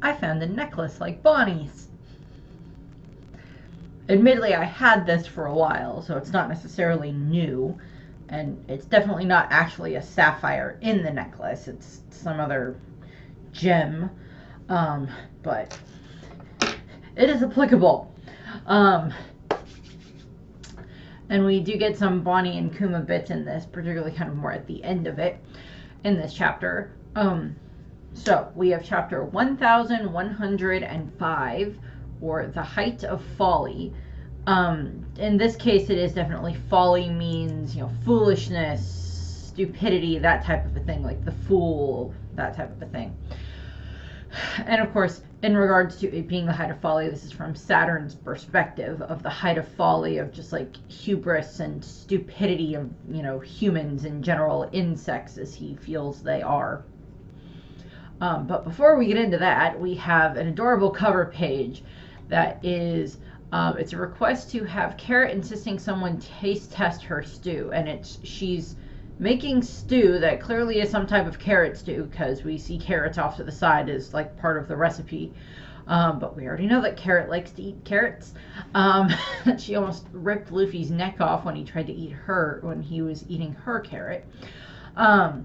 I found a necklace like Bonnie's. Admittedly, I had this for a while, so it's not necessarily new, and it's definitely not actually a sapphire in the necklace. It's some other gem, but it is applicable. And we do get some Bonnie and Kuma bits in this, particularly kind of more at the end of it in this chapter. So we have chapter 1105, or The Height of Folly. In this case, it is definitely folly means, foolishness, stupidity, that type of a thing, like the fool, that type of a thing. And of course, in regards to it being the height of folly, this is from Saturn's perspective of the height of folly, of just like hubris and stupidity of, humans in general, insects as he feels they are. But before we get into that, we have an adorable cover page that is, it's a request to have Carrot insisting someone taste test her stew, and she's making stew that clearly is some type of carrot stew, because we see carrots off to the side as like part of the recipe. But we already know that Carrot likes to eat carrots. She almost ripped Luffy's neck off when he tried to eat her, when he was eating her carrot. But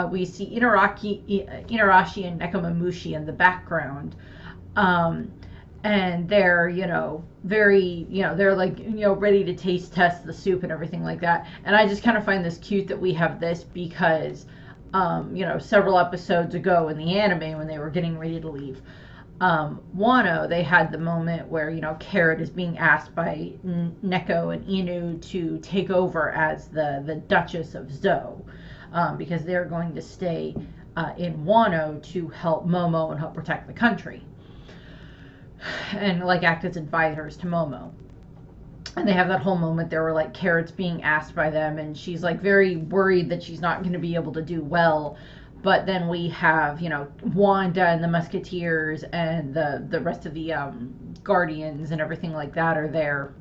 we see Inarashi and Nekomamushi in the background. And they're, very, they're like, ready to taste test the soup and everything like that. And I just kind of find this cute that we have this because, several episodes ago in the anime when they were getting ready to leave Wano, they had the moment where, Carrot is being asked by Neko and Inu to take over as the Duchess of Zou, because they're going to stay in Wano to help Momo and help protect the country. And like act as advisors to Momo. And they have that whole moment there where like Carrot's being asked by them, and she's like very worried that she's not going to be able to do well. But then we have, Wanda and the Musketeers and the rest of the Guardians and everything like that are there.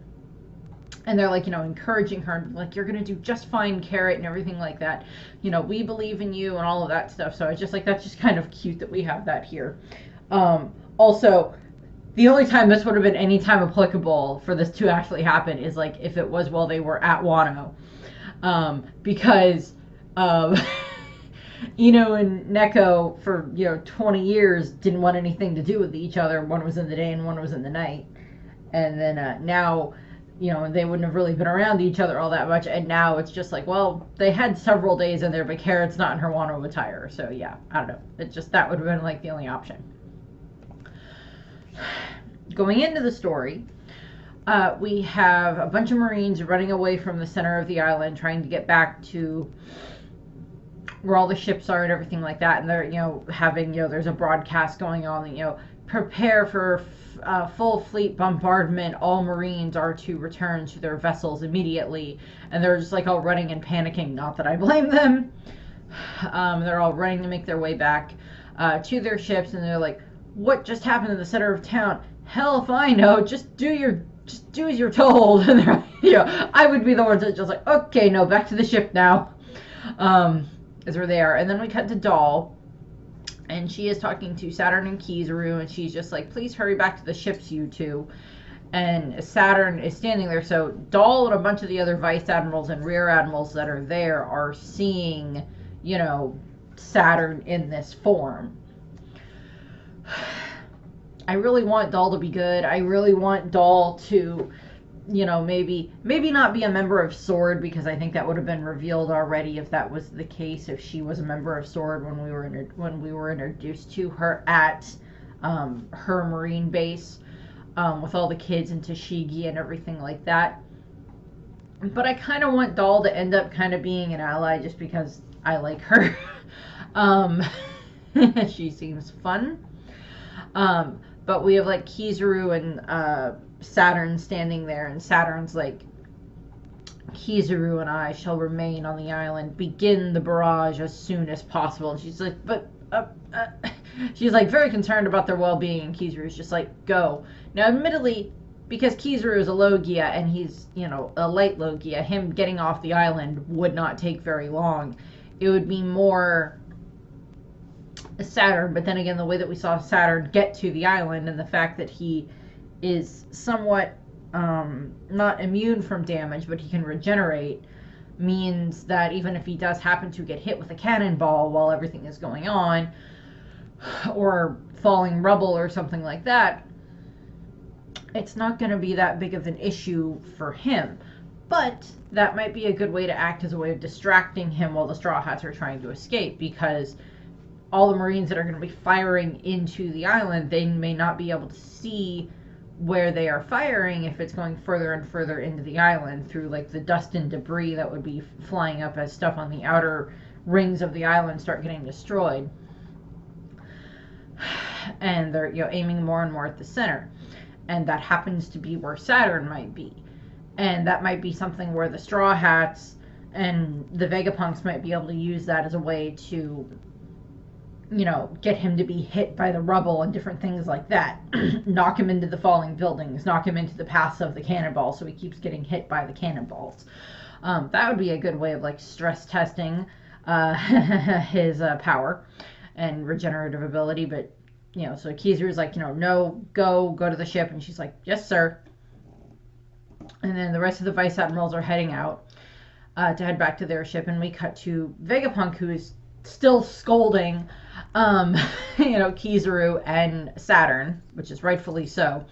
And they're like, encouraging her, like, you're going to do just fine, Carrot, and everything like that. We believe in you and all of that stuff. So it's just like, that's just kind of cute that we have that here. Also, the only time this would have been any time applicable for this to actually happen is like if it was while they were at Wano. Because Ino and Neko for 20 years didn't want anything to do with each other. One was in the day and one was in the night. And then now, they wouldn't have really been around each other all that much. And now it's just like, well, they had several days in there, but Carrot's not in her Wano attire. So yeah, I don't know. It just, that would have been like the only option. Going into the story, we have a bunch of Marines running away from the center of the island, trying to get back to where all the ships are and everything like that. And they're, having, there's a broadcast going on that, prepare for full fleet bombardment. All Marines are to return to their vessels immediately. And they're just like all running and panicking. Not that I blame them. They're all running to make their way back to their ships, and they're like, what just happened in the center of town? Hell if I know. Just do as you're told. And they're, I would be the ones that just like, okay, no, back to the ship now. Is where they are. And then we cut to Doll, and she is talking to Saturn and Kizaru, and she's just like, please hurry back to the ships, you two. And Saturn is standing there, so Doll and a bunch of the other vice admirals and rear admirals that are there are seeing, Saturn in this form. I really want Doll to be good. I really want Doll to, maybe not be a member of SWORD, because I think that would have been revealed already if that was the case, if she was a member of SWORD when we were introduced to her at her Marine base with all the kids and Tashigi and everything like that. But I kind of want Doll to end up kind of being an ally just because I like her. She seems fun. But we have like Kizaru and Saturn standing there, and Saturn's like, Kizaru and I shall remain on the island, begin the barrage as soon as possible. And she's like, but she's like very concerned about their well-being, and Kizaru's just like, go. Now admittedly, because Kizaru is a Logia and he's, a light Logia, him getting off the island would not take very long. It would be more Saturn. But then again, the way that we saw Saturn get to the island and the fact that he is somewhat not immune from damage, but he can regenerate, means that even if he does happen to get hit with a cannonball while everything is going on, or falling rubble or something like that, it's not going to be that big of an issue for him. But that might be a good way to act as a way of distracting him while the Straw Hats are trying to escape, because all the Marines that are going to be firing into the island, they may not be able to see where they are firing if it's going further and further into the island through like the dust and debris that would be flying up as stuff on the outer rings of the island start getting destroyed. And they're, you know, aiming more and more at the center, and that happens to be where Saturn might be, and that might be something where the Straw Hats and the Vegapunks might be able to use that as a way to, you know, get him to be hit by the rubble and different things like that. Knock him into the falling buildings, knock him into the paths of the cannonball so he keeps getting hit by the cannonballs. That would be a good way of like stress testing his power and regenerative ability. But, you know, so Kizaru's like, you know, no, go to the ship, and she's like, yes sir. And then the rest of the Vice Admirals are heading out to head back to their ship, and we cut to Vegapunk, who is still scolding you know, Kizaru and Saturn, which is rightfully so.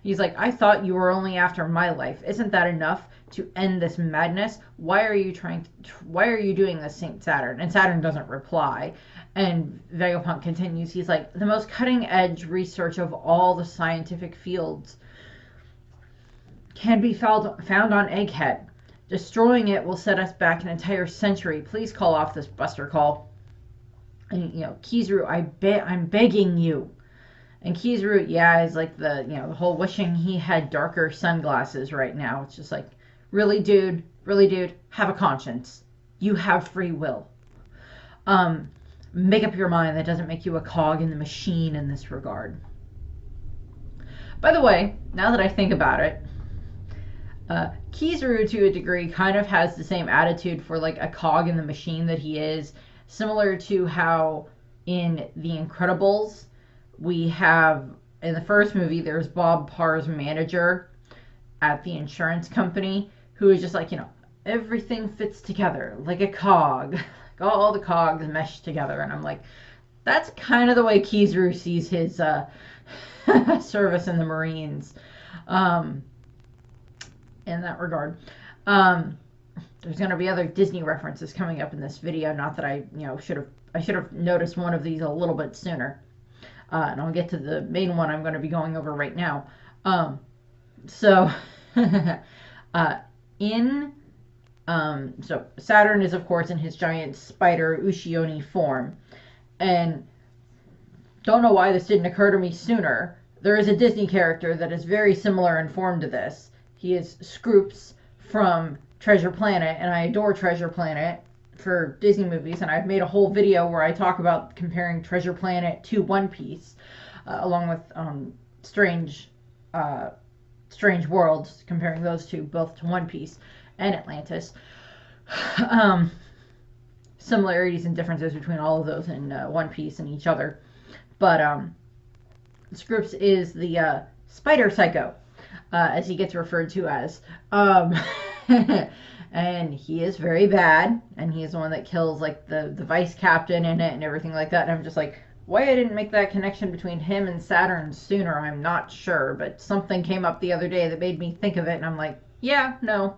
He's like, I thought you were only after my life. Isn't that enough to end this madness? Why are you doing this, Saint Saturn? And Saturn doesn't reply. And Vegapunk continues. He's like, the most cutting edge research of all the scientific fields can be found on Egghead. Destroying it will set us back an entire century. Please call off this buster call. And, you know, Kizaru, I'm begging you. And Kizaru, yeah, is like the, you know, the whole wishing he had darker sunglasses right now. It's just like, really, dude, have a conscience. You have free will. Make up your mind. That doesn't make you a cog in the machine in this regard. By the way, now that I think about it, Kizaru, to a degree, kind of has the same attitude for like a cog in the machine that he is, similar to how in The Incredibles we have, in the first movie, there's Bob Parr's manager at the insurance company who is just like, you know, everything fits together like a cog, like all the cogs mesh together. And I'm like, that's kind of the way Kizaru sees his service in the Marines. In that regard. There's going to be other Disney references coming up in this video. Not that I, you know, should have noticed one of these a little bit sooner. And I'll get to the main one I'm going to be going over right now. So Saturn is, of course, in his giant spider Ushioni form. And don't know why this didn't occur to me sooner. There is a Disney character that is very similar in form to this. He is Scroops from Treasure Planet, and I adore Treasure Planet for Disney movies, and I've made a whole video where I talk about comparing Treasure Planet to One Piece, along with Strange Worlds, comparing those two both to One Piece and Atlantis. Similarities and differences between all of those in One Piece and each other. But Scroops is the Spider Psycho, as he gets referred to as. And he is very bad, and he is the one that kills like the vice captain in it and everything like that. And I'm just like, why I didn't make that connection between him and Saturn sooner, I'm not sure, but something came up the other day that made me think of it, and I'm like, yeah, no,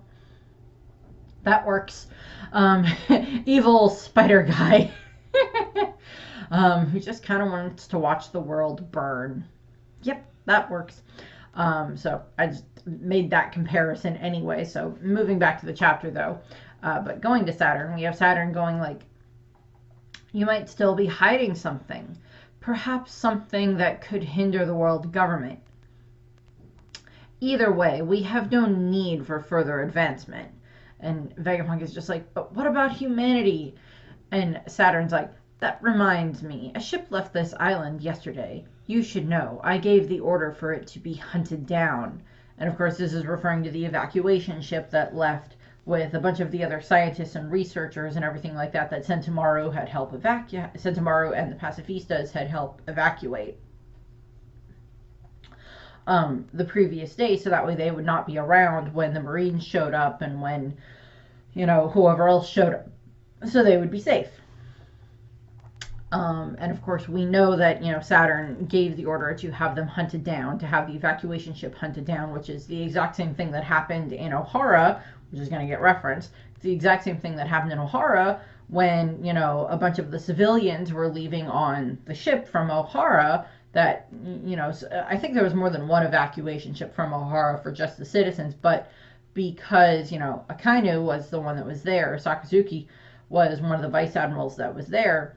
that works. Evil spider guy who just kind of wants to watch the world burn. Yep, that works. So I just made that comparison anyway. So moving back to the chapter though, but going to Saturn, we have Saturn going like, you might still be hiding something, perhaps something that could hinder the world government. Either way, we have no need for further advancement. And Vegapunk is just like, but what about humanity? And Saturn's like, that reminds me, a ship left this island yesterday. You should know, I gave the order for it to be hunted down. And of course, this is referring to the evacuation ship that left with a bunch of the other scientists and researchers and everything like that Sentomaru had helped evacuate. Sentomaru and the Pacifistas had helped evacuate the previous day, so that way they would not be around when the Marines showed up and when, whoever else showed up, so they would be safe. And of course, we know that, Saturn gave the order to have them hunted down, to have the evacuation ship hunted down, which is the exact same thing that happened in Ohara, which is going to get referenced. It's the exact same thing that happened in Ohara when, a bunch of the civilians were leaving on the ship from Ohara. That, I think there was more than one evacuation ship from Ohara for just the citizens, but because, Akainu was the one that was there, Sakazuki was one of the vice admirals that was there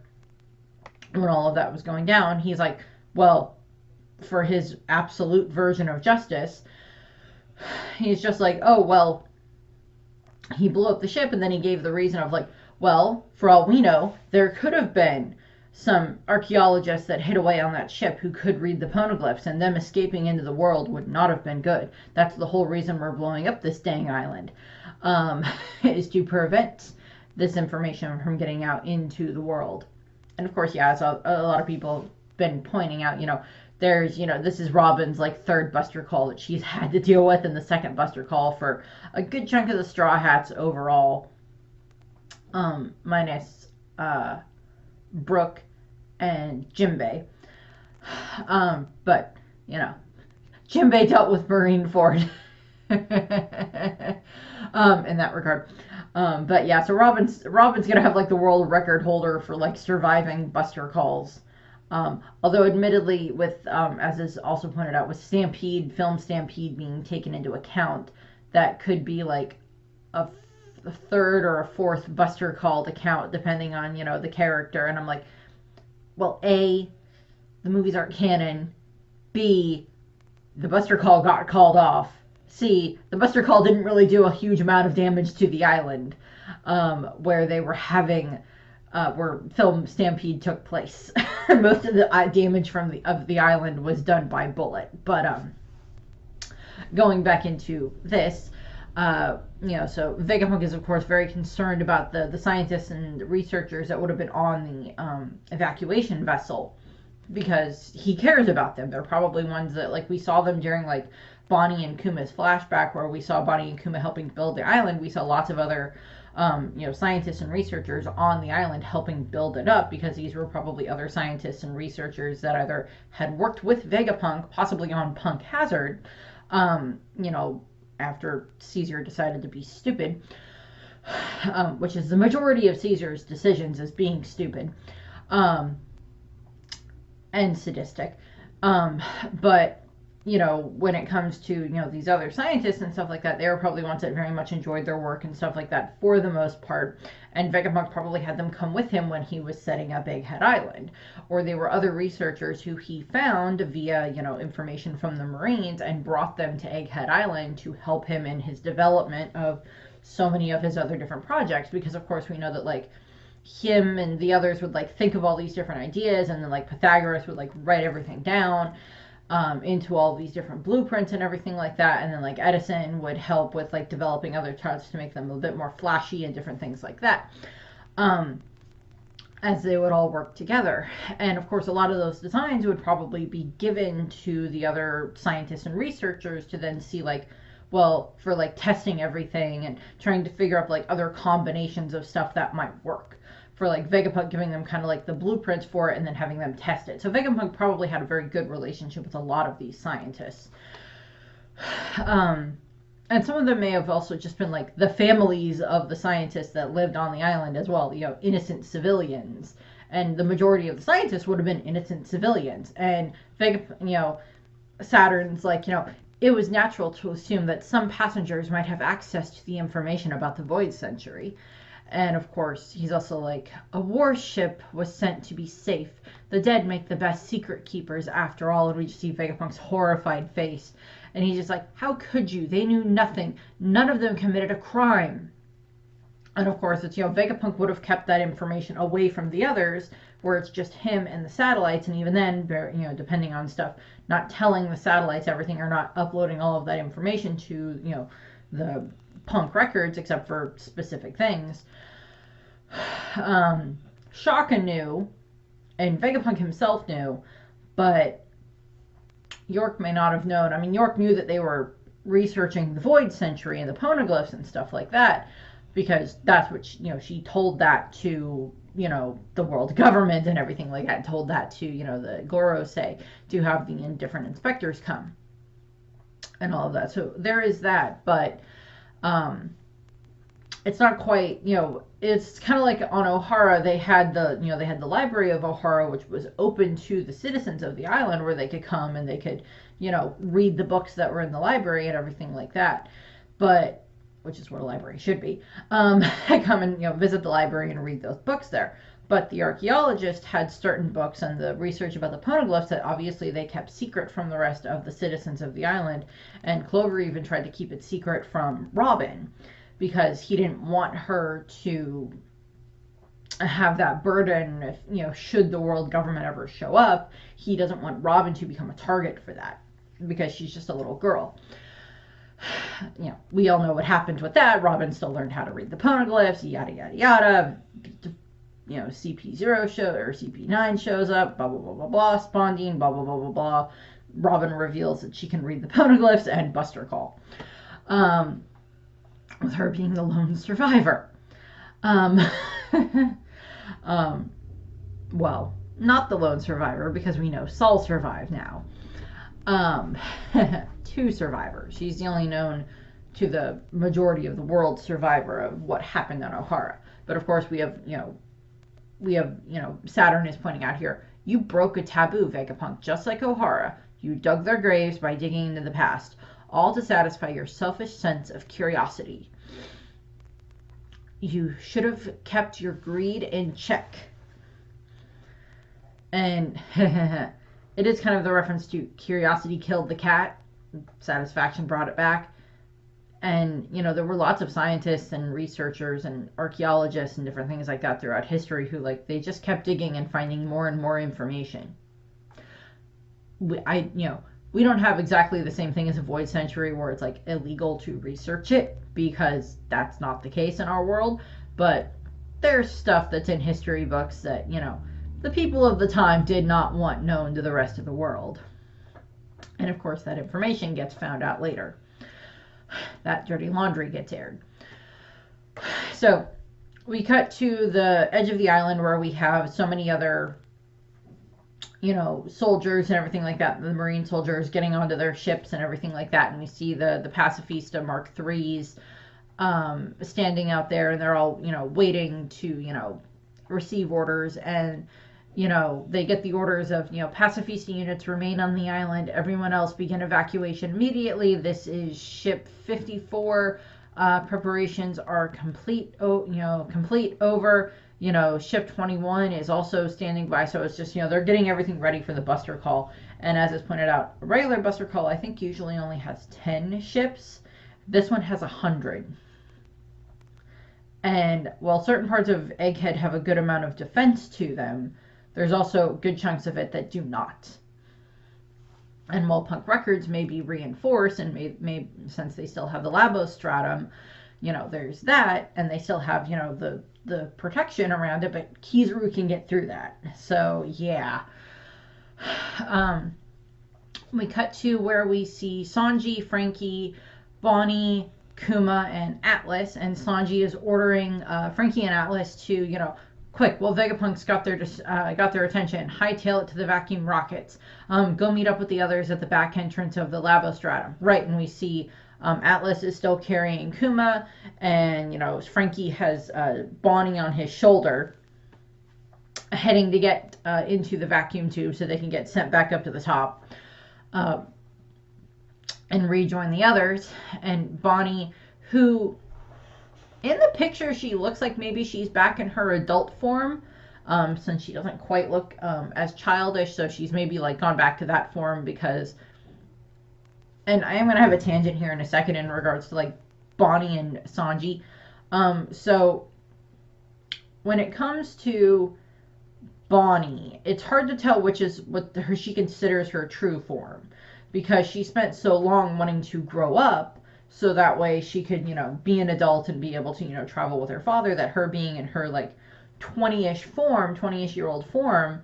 when all of that was going down. He's like, well, for his absolute version of justice, he's just like, oh, well, he blew up the ship, and then he gave the reason of like, well, for all we know, there could have been some archaeologists that hid away on that ship who could read the poneglyphs, and them escaping into the world would not have been good. That's the whole reason we're blowing up this dang island, is to prevent this information from getting out into the world. And of course, as a lot of people have been pointing out, there's, this is Robin's like third Buster Call that she's had to deal with, and the second Buster Call for a good chunk of the Straw Hats overall, minus Brooke and Jimbei. But, Jimbei dealt with Marineford in that regard. But yeah, so Robin's gonna have like the world record holder for like surviving Buster Calls. Although admittedly, with as is also pointed out, with Film Stampede being taken into account, that could be like a third or a fourth Buster Call to count depending on the character. And I'm like, well, A, the movies aren't canon. B, the Buster Call got called off. C, the Buster Call didn't really do a huge amount of damage to the island, where they were having, where Film Stampede took place. Most of the damage from the island was done by bullet. But going back into this, so Vegapunk is of course very concerned about the scientists and researchers that would have been on the evacuation vessel, because he cares about them. They're probably ones that, like, we saw them during like Bonnie and Kuma's flashback, where we saw Bonnie and Kuma helping build the island. We saw lots of other scientists and researchers on the island helping build it up, because these were probably other scientists and researchers that either had worked with Vegapunk, possibly on Punk Hazard, after Caesar decided to be stupid, which is the majority of Caesar's decisions, as being stupid and sadistic. But when it comes to these other scientists and stuff like that, they were probably ones that very much enjoyed their work and stuff like that for the most part. And Vegapunk probably had them come with him when he was setting up Egghead Island, or they were other researchers who he found via information from the Marines and brought them to Egghead Island to help him in his development of so many of his other different projects. Because of course we know that like him and the others would like think of all these different ideas, and then like Pythagoras would like write everything down into all these different blueprints and everything like that, and then like Edison would help with like developing other charts to make them a bit more flashy and different things like that, as they would all work together. And of course a lot of those designs would probably be given to the other scientists and researchers to then see like, well, for like testing everything and trying to figure out like other combinations of stuff that might work, for like Vegapunk giving them kind of like the blueprints for it and then having them test it. So Vegapunk probably had a very good relationship with a lot of these scientists. And some of them may have also just been like the families of the scientists that lived on the island as well, innocent civilians. And the majority of the scientists would have been innocent civilians. And Saturn's like, it was natural to assume that some passengers might have access to the information about the Void Century. And of course, he's also like, a warship was sent to be safe. The dead make the best secret keepers after all. And we just see Vegapunk's horrified face. And he's just like, how could you? They knew nothing. None of them committed a crime. And of course, it's, Vegapunk would have kept that information away from the others, where it's just him and the satellites. And even then, depending on stuff, not telling the satellites everything or not uploading all of that information to, the Punk Records, except for specific things. Shaka knew, and Vegapunk himself knew, but York may not have known. I mean, York knew that they were researching the Void Century and the Poneglyphs and stuff like that, because that's what she told that to the world government and everything like that, and told that to the Gorosei to have the different inspectors come and all of that. So there is that, but it's not quite, it's kind of like on Ohara, they had the library of Ohara, which was open to the citizens of the island, where they could come and they could, read the books that were in the library and everything like that. But, which is what a library should be, come and, visit the library and read those books there. But the archaeologist had certain books and the research about the poneglyphs that obviously they kept secret from the rest of the citizens of the island. And Clover even tried to keep it secret from Robin, because he didn't want her to have that burden if, should the world government ever show up. He doesn't want Robin to become a target for that, because she's just a little girl. We all know what happened with that. Robin still learned how to read the poneglyphs, yada, yada, yada. CP0 or CP9 shows up, blah, blah, blah, blah, blah. Spondine, blah, blah, blah, blah, blah. Robin reveals that she can read the poneglyphs, and Buster Call. With her being the lone survivor. Well, not the lone survivor, because we know Saul survived now. 2 survivors. She's the only known to the majority of the world survivor of what happened on Ohara. But of course we have Saturn is pointing out here, you broke a taboo, Vegapunk, just like Ohara. You dug their graves by digging into the past, all to satisfy your selfish sense of curiosity. You should have kept your greed in check. And it is kind of the reference to curiosity killed the cat, satisfaction brought it back. And, there were lots of scientists and researchers and archaeologists and different things like that throughout history who, they just kept digging and finding more and more information. We don't have exactly the same thing as a Void Century where it's, illegal to research it, because that's not the case in our world. But there's stuff that's in history books that, the people of the time did not want known to the rest of the world. And, of course, that information gets found out later. That dirty laundry gets aired. So we cut to the edge of the island where we have so many other, soldiers and everything like that. The Marine soldiers getting onto their ships and everything like that. And we see the Pacifista Mark IIIs standing out there, and they're all, waiting to, receive orders. And they get the orders of, Pacifista units remain on the island. Everyone else begin evacuation immediately. This is ship 54. Preparations are complete over. Ship 21 is also standing by. So it's just, they're getting everything ready for the Buster Call. And as is pointed out, a regular Buster Call, I think, usually only has 10 ships. This one has 100. And while certain parts of Egghead have a good amount of defense to them, there's also good chunks of it that do not. And while Punk Records may be reinforced, and may since they still have the Labo Stratum, there's that, and they still have, the protection around it, but Kizaru can get through that. So, yeah. We cut to where we see Sanji, Frankie, Bonnie, Kuma, and Atlas, and Sanji is ordering Frankie and Atlas to, quick, well, Vegapunk's got their attention. Hightail it to the vacuum rockets. Go meet up with the others at the back entrance of the Labo Stratum. Right, and we see Atlas is still carrying Kuma, and, Frankie has Bonnie on his shoulder, heading to get into the vacuum tube so they can get sent back up to the top and rejoin the others. And Bonnie, who... in the picture, she looks like maybe she's back in her adult form, since she doesn't quite look as childish, so she's maybe, gone back to that form because... And I am going to have a tangent here in a second in regards to, Bonnie and Sanji. So, when it comes to Bonnie, it's hard to tell which is what she considers her true form, because she spent so long wanting to grow up. so that way she could, be an adult and be able to, travel with her father, that her being in her like 20-ish year old form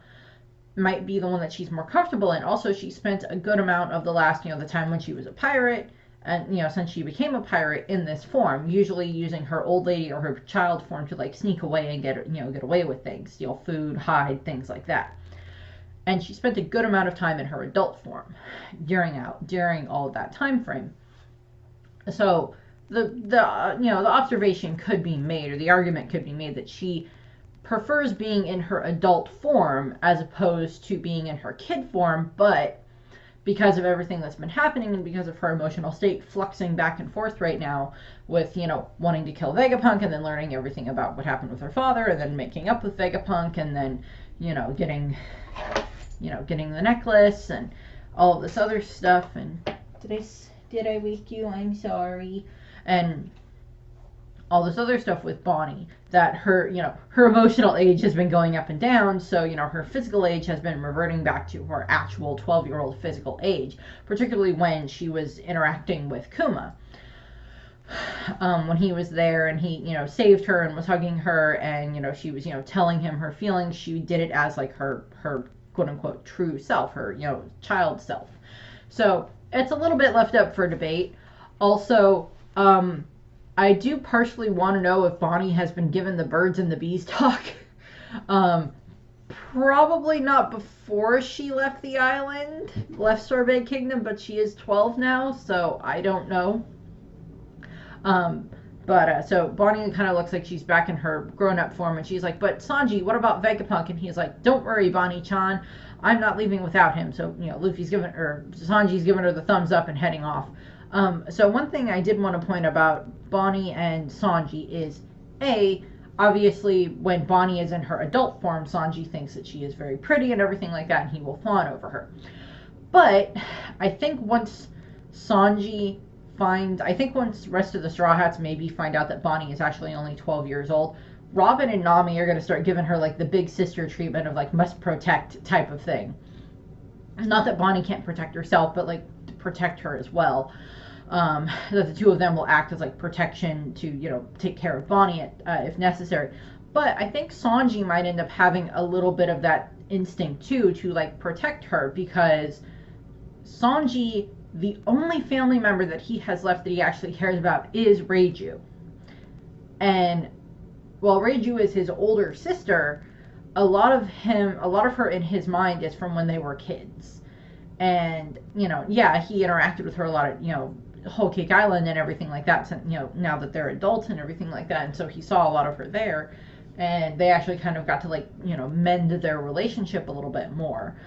might be the one that she's more comfortable in. Also, she spent a good amount of the last, the time when she was a pirate, and since she became a pirate, in this form, usually using her old lady or her child form to like sneak away and get away with things, steal food, hide, things like that. And she spent a good amount of time in her adult form during all of that time frame. So the observation could be made, or the argument could be made, that she prefers being in her adult form as opposed to being in her kid form, but because of everything that's been happening and because of her emotional state fluxing back and forth right now with, wanting to kill Vegapunk and then learning everything about what happened with her father and then making up with Vegapunk and then, getting the necklace and all of this other stuff. And did I wake you? I'm sorry. And all this other stuff with Bonnie, that her emotional age has been going up and down, so her physical age has been reverting back to her actual 12-year-old physical age, particularly when she was interacting with Kuma. When he was there and he saved her and was hugging her, and she was telling him her feelings, she did it as like her quote unquote true self, her child self. So it's a little bit left up for debate. Also, I do partially want to know if Bonnie has been given the birds and the bees talk. Probably not before she left the island, left Sorbet Kingdom, but she is 12 now, so I don't know. So Bonnie kind of looks like she's back in her grown-up form, and she's like, but Sanji, what about Vegapunk? And he's like, don't worry, Bonnie-chan, I'm not leaving without him. So, Sanji's giving her the thumbs up and heading off. So one thing I did want to point about Bonnie and Sanji is, obviously when Bonnie is in her adult form, Sanji thinks that she is very pretty and everything like that, and he will fawn over her. But I think once the rest of the Straw Hats maybe find out that Bonnie is actually only 12 years old, Robin and Nami are going to start giving her like the big sister treatment of like must protect type of thing. Not that Bonnie can't protect herself, but like to protect her as well. That the two of them will act as like protection to take care of Bonnie if necessary. But I think Sanji might end up having a little bit of that instinct too, to like protect her, because Sanji, the only family member that he has left that he actually cares about is Reiju. And while Reiju is his older sister, a lot of her in his mind is from when they were kids. And he interacted with her a lot at Whole Cake Island and everything like that, now that they're adults and everything like that, and so he saw a lot of her there, and they actually kind of got to mend their relationship a little bit more.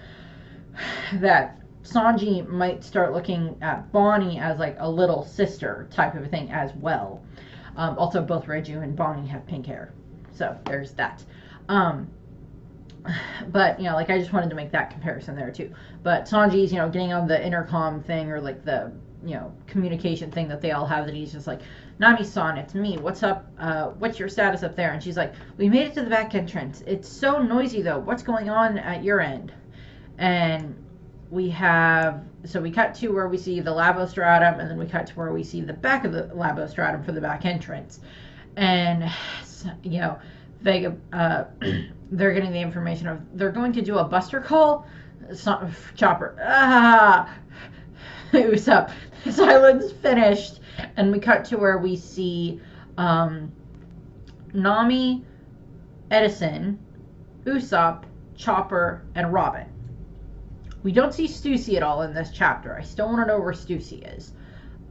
That Sanji might start looking at Bonnie as like a little sister type of a thing as well. Also, both Reiju and Bonnie have pink hair, so there's that. But I just wanted to make that comparison there too. But Sanji's getting on the intercom thing, or like the communication thing that they all have, that he's just like, Nami-san, it's me, what's up, what's your status up there? And she's like, we made it to the back entrance, it's so noisy though, what's going on at your end? And we cut to where we see the Labostratum, and then we cut to where we see the back of the Labostratum for the back entrance. And Vega, they're getting the information of, they're going to do a buster call. Chopper, Usopp, this island's finished. And we cut to where we see Nami, Edison, Usopp, Chopper, and Robin. We don't see Stussy at all in this chapter. I still want to know where Stussy is.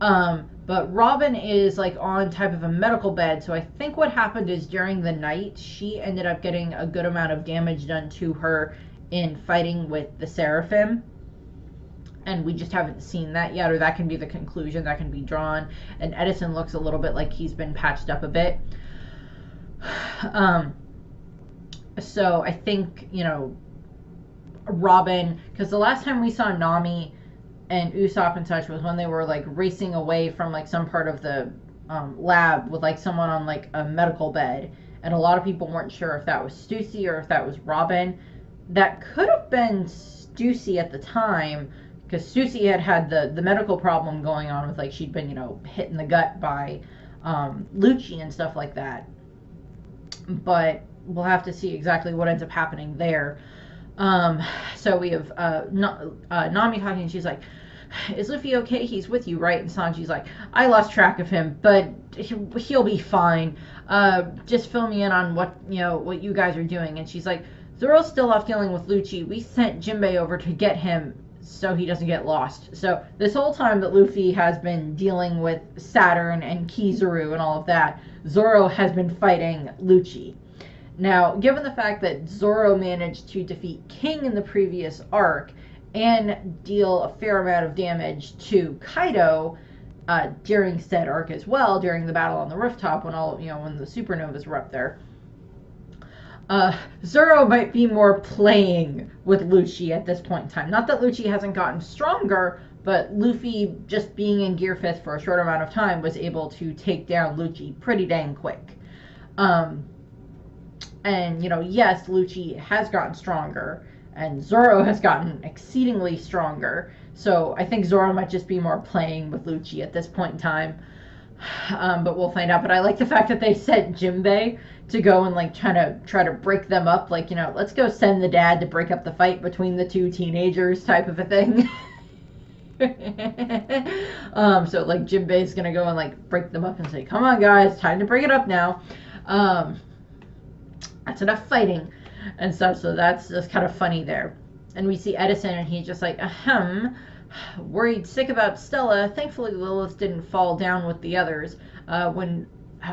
But Robin is like on type of a medical bed, so I think what happened is during the night she ended up getting a good amount of damage done to her in fighting with the Seraphim, and we just haven't seen that yet, or that can be the conclusion that can be drawn. And Edison looks a little bit like he's been patched up a bit. So I think Robin, because the last time we saw Nami and Usopp and such was when they were like racing away from like some part of the lab with like someone on like a medical bed, and a lot of people weren't sure if that was Stussy or if that was Robin. That could have been Stussy at the time, because Susie had the medical problem going on with, like, she'd been, hit in the gut by Lucci and stuff like that. But we'll have to see exactly what ends up happening there. So we have Nami talking, and she's like, is Luffy okay? He's with you, right? And Sanji's like, I lost track of him, but he'll be fine. Just fill me in on what you guys are doing. And she's like, Zoro's still off dealing with Lucci. We sent Jinbei over to get him so he doesn't get lost. So this whole time that Luffy has been dealing with Saturn and Kizaru and all of that, Zoro has been fighting Lucci. Now, given the fact that Zoro managed to defeat King in the previous arc and deal a fair amount of damage to Kaido during said arc as well, during the battle on the rooftop when when the supernovas were up there, Zoro might be more playing with Lucci at this point in time. Not that Lucci hasn't gotten stronger, but Luffy, just being in Gear 5th for a short amount of time, was able to take down Lucci pretty dang quick. And, yes, Lucci has gotten stronger, and Zoro has gotten exceedingly stronger. So I think Zoro might just be more playing with Lucci at this point in time. But we'll find out. But I like the fact that they sent Jinbei to go and, like, try to break them up. Like, let's go send the dad to break up the fight between the two teenagers type of a thing. So, like, Jinbei's gonna go and, like, break them up and say, come on, guys, time to break it up now. That's enough fighting and stuff. So that's just kind of funny there. And we see Edison, and he's just like, worried sick about Stella. Thankfully, Lilith didn't fall down with the others. When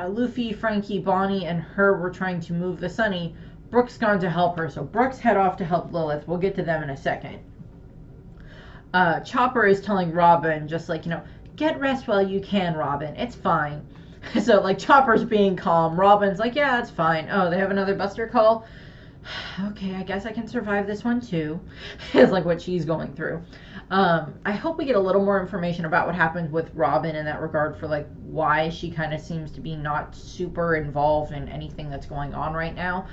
Luffy, Frankie, Bonnie, and her were trying to move the Sunny, Brooke's gone to help her. So Brooke's head off to help Lilith. We'll get to them in a second. Chopper is telling Robin, just like, get rest while you can, Robin. It's fine. So, like, Chopper's being calm. Robin's like, yeah, it's fine. Oh, they have another Buster call? Okay, I guess I can survive this one too. Is like what she's going through. I hope we get a little more information about what happened with Robin in that regard, for like why she kind of seems to be not super involved in anything that's going on right now.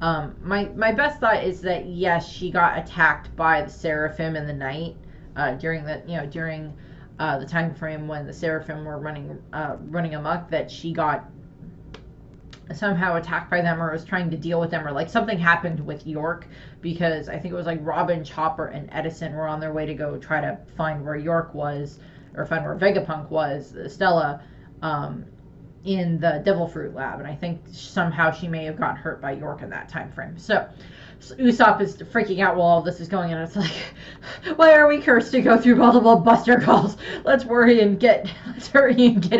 My best thought is that yes, she got attacked by the Seraphim in the night during the time frame when the Seraphim were running amok, that she got somehow attacked by them or was trying to deal with them, or like something happened with York, because I think it was like Robin, Chopper, and Edison were on their way to go try to find where York was, or find where Vegapunk was, Stella, in the Devil Fruit Lab, and I think somehow she may have gotten hurt by York in that time frame. So Usopp is freaking out while all this is going on. It's like, why are we cursed to go through multiple Buster calls? Let's hurry and get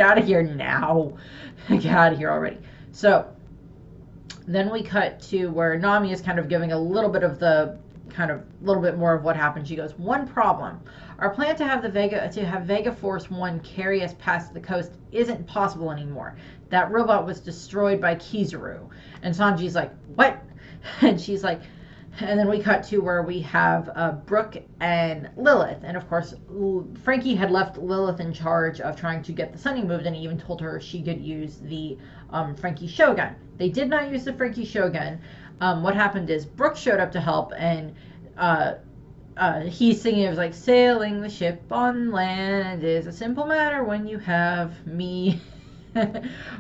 out of here now. Get out of here already. So then we cut to where Nami is kind of giving a little bit more of what happened. She goes, one problem. Our plan to have Vega Force 1 carry us past the coast isn't possible anymore. That robot was destroyed by Kizaru. And Sanji's like, what? And she's like, and then we cut to where we have Brooke and Lilith. And of course, Frankie had left Lilith in charge of trying to get the Sunny moved, and he even told her she could use the Frankie Shogun. They did not use the Frankie Shogun. What happened is Brooke showed up to help, and he's singing, it was like, sailing the ship on land is a simple matter when you have me.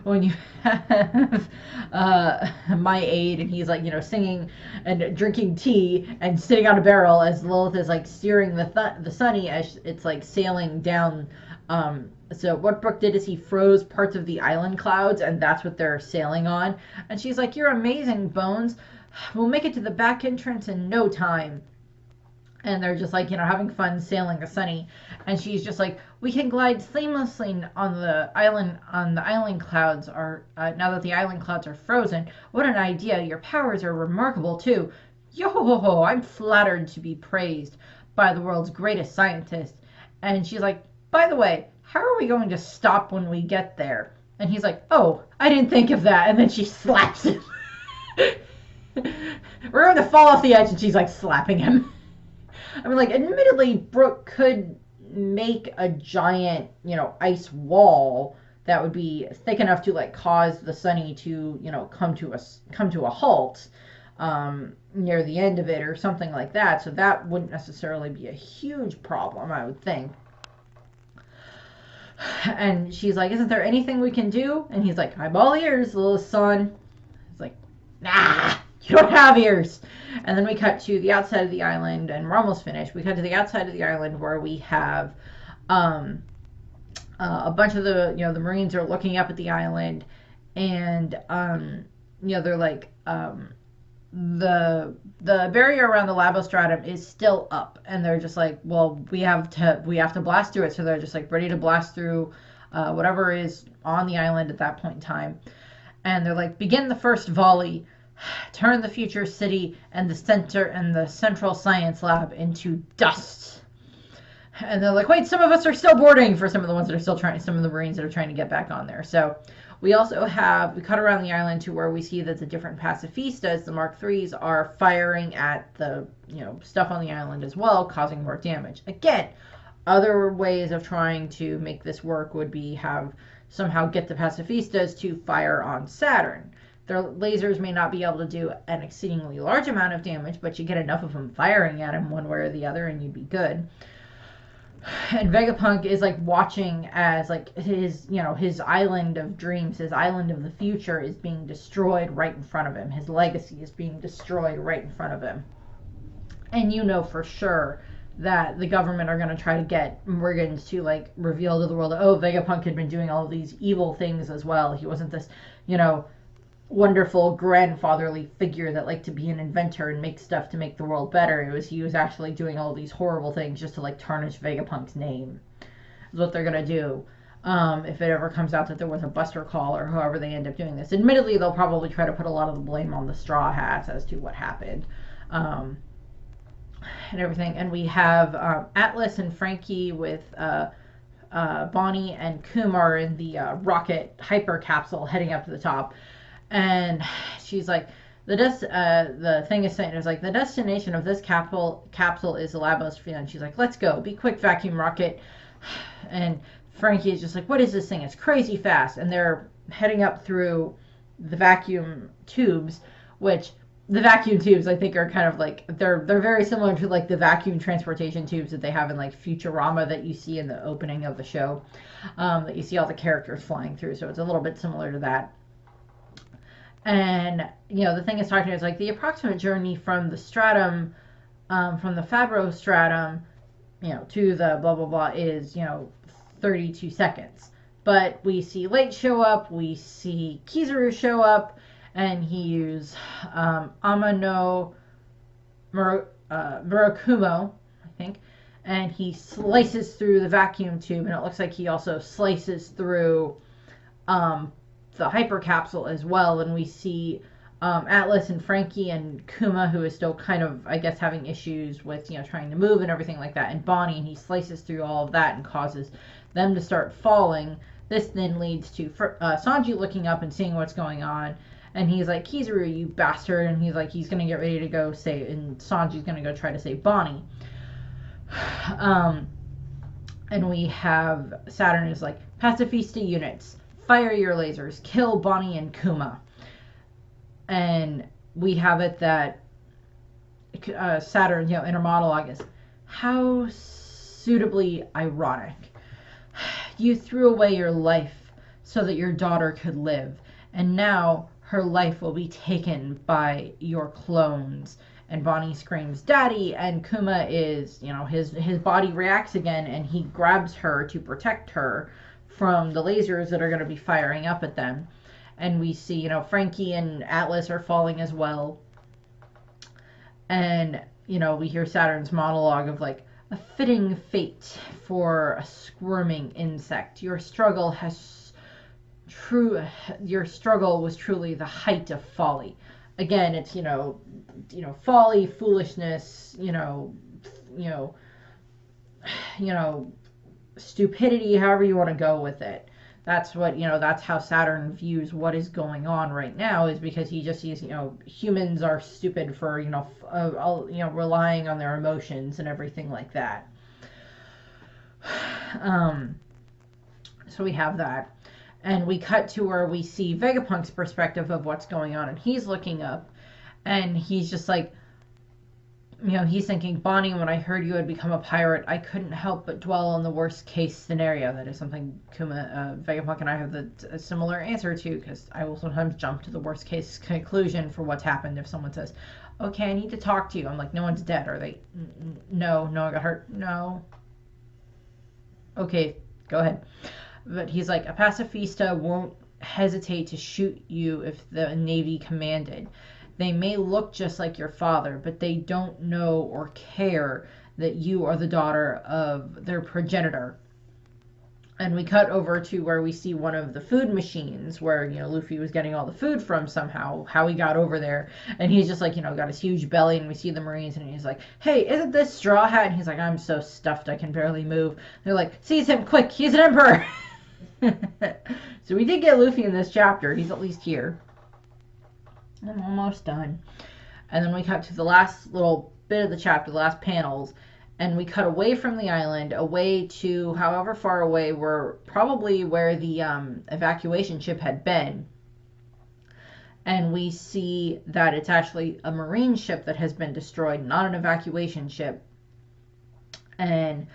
When you have my aid, and he's like, singing and drinking tea and sitting on a barrel as Lilith is like steering the Sunny as it's like sailing down. So what Brooke did is he froze parts of the island clouds, and that's what they're sailing on. And she's like, you're amazing, Bones. We'll make it to the back entrance in no time. And they're just like, having fun sailing the Sunny. And she's just like, we can glide seamlessly on the island clouds now that the island clouds are frozen. What an idea. Your powers are remarkable too. Yo-ho-ho, I'm flattered to be praised by the world's greatest scientist. And she's like, by the way, how are we going to stop when we get there? And he's like, oh, I didn't think of that. And then she slaps him. We're going to fall off the edge, and she's like slapping him. I mean, like, admittedly, Brooke could make a giant, ice wall that would be thick enough to, like, cause the Sunny to, come to a halt. near the end of it or something like that. So that wouldn't necessarily be a huge problem, I would think. And she's like, isn't there anything we can do? And he's like, I'm all ears, little son. He's like, nah, you don't have ears. And then we cut to the outside of the island, and we're almost finished. We cut to the outside of the island where we have a bunch of the the Marines are looking up at the island, and they're like the barrier around the labostratum is still up, and they're just like, well, we have to blast through it. So they're just like ready to blast through whatever is on the island at that point in time. And they're like, begin the first volley, turn the future city and the central science lab into dust. And they're like, wait, some of us are still boarding, for some of the ones that are still trying, some of the Marines that are trying to get back on there. So we also we cut around the island to where we see that the different pacifistas, the Mark IIIs, are firing at the stuff on the island as well, causing more damage. Again, other ways of trying to make this work would be somehow get the pacifistas to fire on Saturn. Their lasers may not be able to do an exceedingly large amount of damage, but you get enough of them firing at him one way or the other and you'd be good. And Vegapunk is like watching as like his island of dreams, his island of the future is being destroyed right in front of him. His legacy is being destroyed right in front of him. And for sure that the government are going to try to get Morgans to like reveal to the world, oh, Vegapunk had been doing all of these evil things as well. He wasn't this, wonderful grandfatherly figure that liked to be an inventor and make stuff to make the world better. He was actually doing all these horrible things just to like tarnish Vegapunk's name. Is what they're gonna do if it ever comes out that there was a Buster Call or however they end up doing this. Admittedly, they'll probably try to put a lot of the blame on the Straw Hats as to what happened and everything. And we have Atlas and Frankie with Bonnie and Kumar in the rocket hyper capsule heading up to the top. And she's like, the thing is saying, it's like, the destination of this capsule is the Labosphere. And she's like, let's go, be quick, vacuum rocket. And Frankie is just like, what is this thing? It's crazy fast. And they're heading up through the vacuum tubes, which the vacuum tubes I think are kind of like, they're very similar to like the vacuum transportation tubes that they have in like Futurama that you see in the opening of the show, that you see all the characters flying through. So it's a little bit similar to that. And, the thing is talking to is like the approximate journey from the stratum, from the Fabro stratum, to the blah, blah, blah is, 32 seconds. But we see Light show up, we see Kizaru show up, and he uses Amano Murakumo, I think, and he slices through the vacuum tube, and it looks like he also slices through the hypercapsule as well. And we see Atlas and Frankie and Kuma, who is still kind of, I guess, having issues with trying to move and everything like that, and Bonnie, and he slices through all of that and causes them to start falling. This then leads to Sanji looking up and seeing what's going on, and he's like, Kizaru, you bastard, and he's like, he's gonna get ready to go and Sanji's gonna go try to save Bonnie. And we have Saturn is like, pacifista units, fire your lasers, kill Bonnie and Kuma. And we have it that Saturn, in her monologue is, how suitably ironic. You threw away your life so that your daughter could live, and now her life will be taken by your clones. And Bonnie screams, Daddy, and Kuma is, his body reacts again, and he grabs her to protect her from the lasers that are going to be firing up at them. And we see, Frankie and Atlas are falling as well. And, we hear Saturn's monologue of like, a fitting fate for a squirming insect. Your struggle was truly the height of folly. Again, it's, folly, foolishness, stupidity, however you want to go with it. That's what, that's how Saturn views what is going on right now, is because he just sees, humans are stupid for, relying on their emotions and everything like that. So we have that. And we cut to where we see Vegapunk's perspective of what's going on, and he's looking up, And he's just like, he's thinking, Bonnie, when I heard you had become a pirate, I couldn't help but dwell on the worst case scenario. That is something Vegapunk and I have a similar answer to, because I will sometimes jump to the worst case conclusion for what's happened. If someone says, okay, I need to talk to you, I'm like, no one's dead. Are they? No, I got hurt. No. Okay, go ahead. But he's like, a pacifista won't hesitate to shoot you if the Navy commanded. They may look just like your father, but they don't know or care that you are the daughter of their progenitor. And we cut over to where we see one of the food machines where, Luffy was getting all the food from somehow, how he got over there. And he's just like, got his huge belly, and we see the Marines, and he's like, hey, isn't this Straw Hat? And he's like, I'm so stuffed I can barely move. They're like, seize him, quick, he's an emperor. So we did get Luffy in this chapter. He's at least here. I'm almost done. And then we cut to the last little bit of the chapter, the last panels, and we cut away from the island, away to however far away we're probably where the evacuation ship had been. And we see that it's actually a Marine ship that has been destroyed, not an evacuation ship. And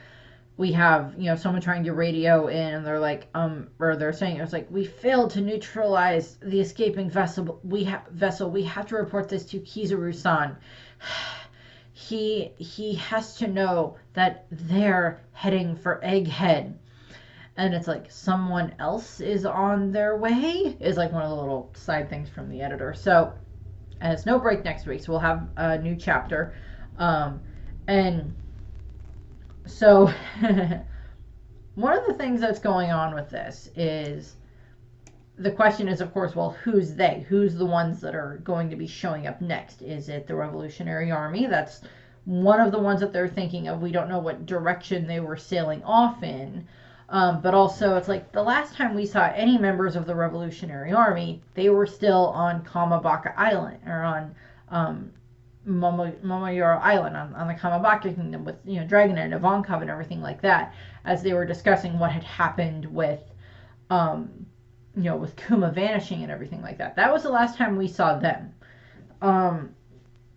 we have, someone trying to radio in, and they're like, or they're saying, it's like, we failed to neutralize the escaping vessel. We have to report this to Kizaru-san. He has to know that they're heading for Egghead. And it's like, someone else is on their way, is like one of the little side things from the editor. So, and it's no break next week, so we'll have a new chapter. And so, one of the things that's going on with this is, the question is, of course, well, who's they? Who's the ones that are going to be showing up next? Is it the Revolutionary Army? That's one of the ones that they're thinking of. We don't know what direction they were sailing off in. But also, it's like, the last time we saw any members of the Revolutionary Army, they were still on Kamabaka Island, or on Momoyoro Island, on the Kamabaka Kingdom, with Dragon and Ivankov and everything like that, as they were discussing what had happened with with Kuma vanishing and everything like that. That was the last time we saw them.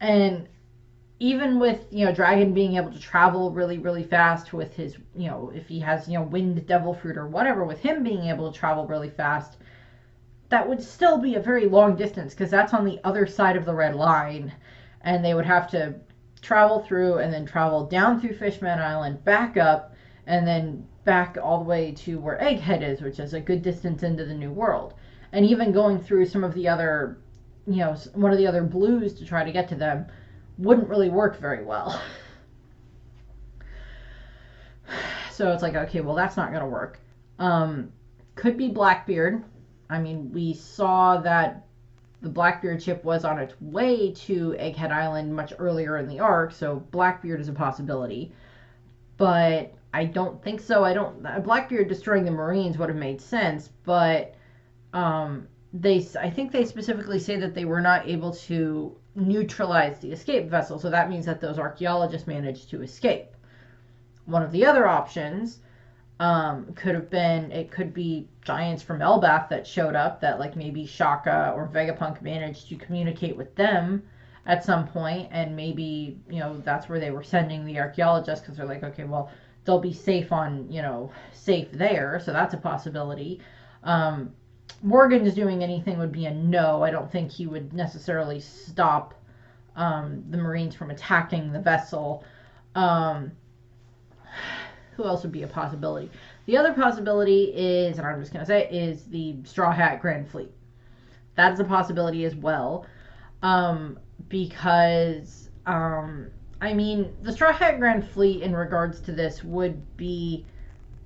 And even with Dragon being able to travel really, really fast with his, if he has wind devil fruit or whatever, with him being able to travel really fast, that would still be a very long distance, because that's on the other side of the red line. And they would have to travel through, and then travel down through Fishman Island, back up, and then back all the way to where Egghead is, which is a good distance into the New World. And even going through some of the other, one of the other blues to try to get to them wouldn't really work very well. So it's like, okay, well, that's not going to work. Could be Blackbeard. I mean, we saw that the Blackbeard ship was on its way to Egghead Island much earlier in the arc, so Blackbeard is a possibility. But I don't think so. Blackbeard destroying the Marines would have made sense, but I think they specifically say that they were not able to neutralize the escape vessel, so that means that those archaeologists managed to escape. One of the other options could be giants from Elbath that showed up, that like maybe Shaka or Vegapunk managed to communicate with them at some point, and maybe that's where they were sending the archaeologists, because they're like, okay, well, they'll be safe safe there, so that's a possibility. Morgan's doing anything would be a no. I don't think he would necessarily stop the Marines from attacking the vessel. Who else would be a possibility? The other possibility is, and I'm just going to say it, is the Straw Hat Grand Fleet. That is a possibility as well. Because, I mean, the Straw Hat Grand Fleet in regards to this would be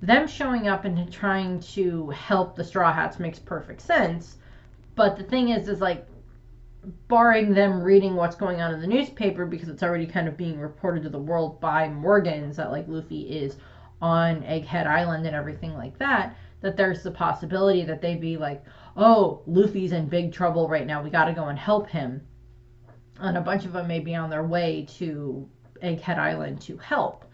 them showing up and trying to help the Straw Hats makes perfect sense. But the thing is like, barring them reading what's going on in the newspaper, because it's already kind of being reported to the world by Morgans that like Luffy is on Egghead Island and everything like that, that there's the possibility that they'd be like, oh, Luffy's in big trouble right now, we gotta go and help him. And a bunch of them may be on their way to Egghead Island to help.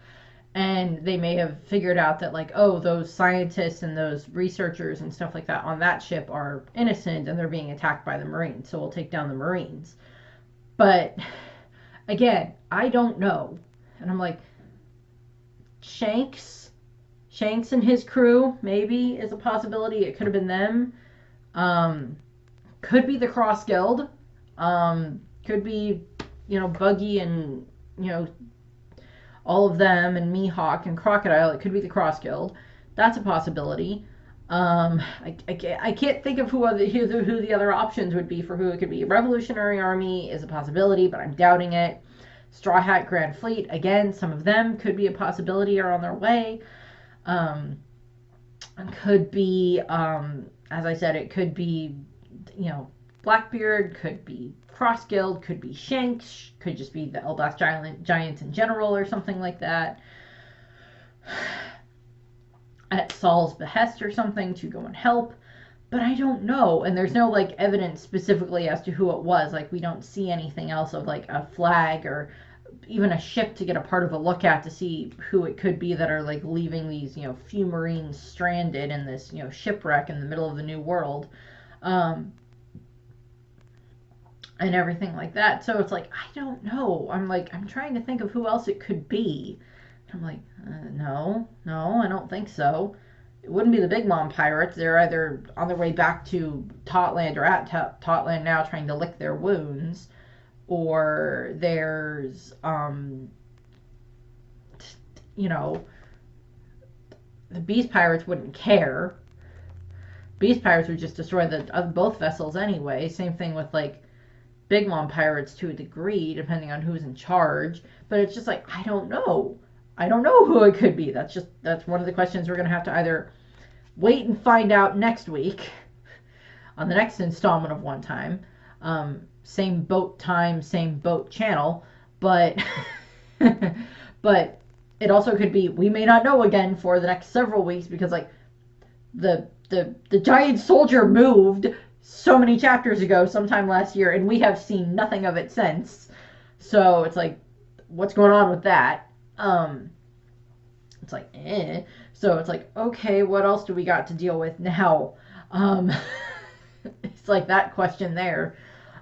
And they may have figured out that like, oh, those scientists and those researchers and stuff like that on that ship are innocent and they're being attacked by the Marines, so we'll take down the Marines. But again, I don't know. And I'm like, Shanks and his crew maybe is a possibility. It could have been them. Um, could be the Cross Guild. Could be, Buggy and, all of them and Mihawk and Crocodile. It could be the Cross Guild. That's a possibility. I can't think of who the other options would be for who it could be. Revolutionary Army is a possibility, but I'm doubting it. Straw Hat Grand Fleet, again, some of them could be a possibility or on their way. Could be, as I said, it could be, Blackbeard, could be Cross Guild, could be Shanks, could just be the Elbaf Giants in general or something like that. At Saul's behest or something to go and help. But I don't know. And there's no, evidence specifically as to who it was. We don't see anything else of, a flag or even a ship to get a part of a look at to see who it could be that are, leaving these, few Marines stranded in this, shipwreck in the middle of the New World. And everything like that. So it's I don't know. I'm trying to think of who else it could be. I'm no, I don't think so. It wouldn't be the Big Mom pirates. They're either on their way back to Totland or at Totland now trying to lick their wounds, or there's, the Beast Pirates wouldn't care. Beast Pirates would just destroy both vessels anyway. Same thing with, Big Mom pirates to a degree, depending on who's in charge. But it's just I don't know. I don't know who it could be. That's one of the questions we're going to have to either wait and find out next week on the next installment of One Time. Same boat time, same boat channel, but but it also could be we may not know again for the next several weeks because the giant soldier moved so many chapters ago sometime last year and we have seen nothing of it since. So it's what's going on with that? It's So it's okay, what else do we got to deal with now? It's that question there.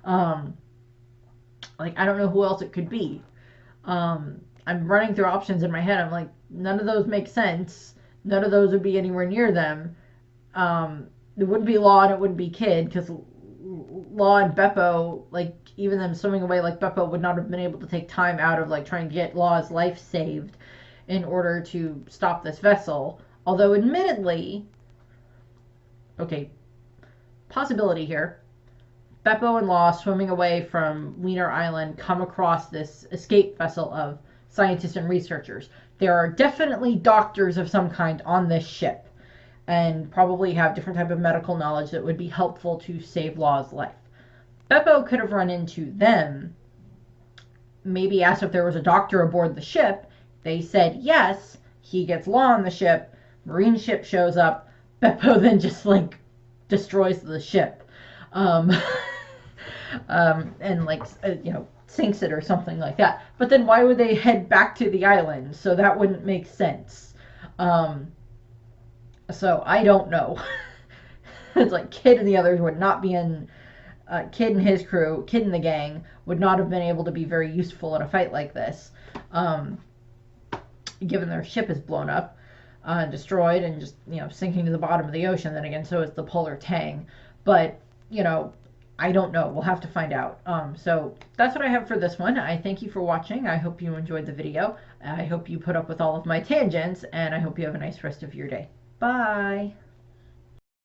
I don't know who else it could be. I'm running through options in my head. I'm none of those make sense. None of those would be anywhere near them. It wouldn't be Law and it wouldn't be Kid, because Law and Beppo, even them swimming away, Beppo would not have been able to take time out of trying to get Law's life saved in order to stop this vessel. Although admittedly, okay, possibility here, Beppo and Law swimming away from Wiener Island come across this escape vessel of scientists and researchers. There are definitely doctors of some kind on this ship and probably have different type of medical knowledge that would be helpful to save Law's life. Beppo could have run into them, maybe asked if there was a doctor aboard the ship. They said yes. He gets Law on the ship. Marine ship shows up. Beppo then just destroys the ship, and sinks it or something like that. But then why would they head back to the island? So that wouldn't make sense. So I don't know. It's Kid and the others would not be in. Kid and his crew, Kid and the gang, would not have been able to be very useful in a fight like this, given their ship is blown up, destroyed, and just sinking to the bottom of the ocean. Then again, so is the Polar Tang. But I don't know. We'll have to find out. So that's what I have for this one. I thank you for watching. I hope you enjoyed the video. I hope you put up with all of my tangents, and I hope you have a nice rest of your day. Bye.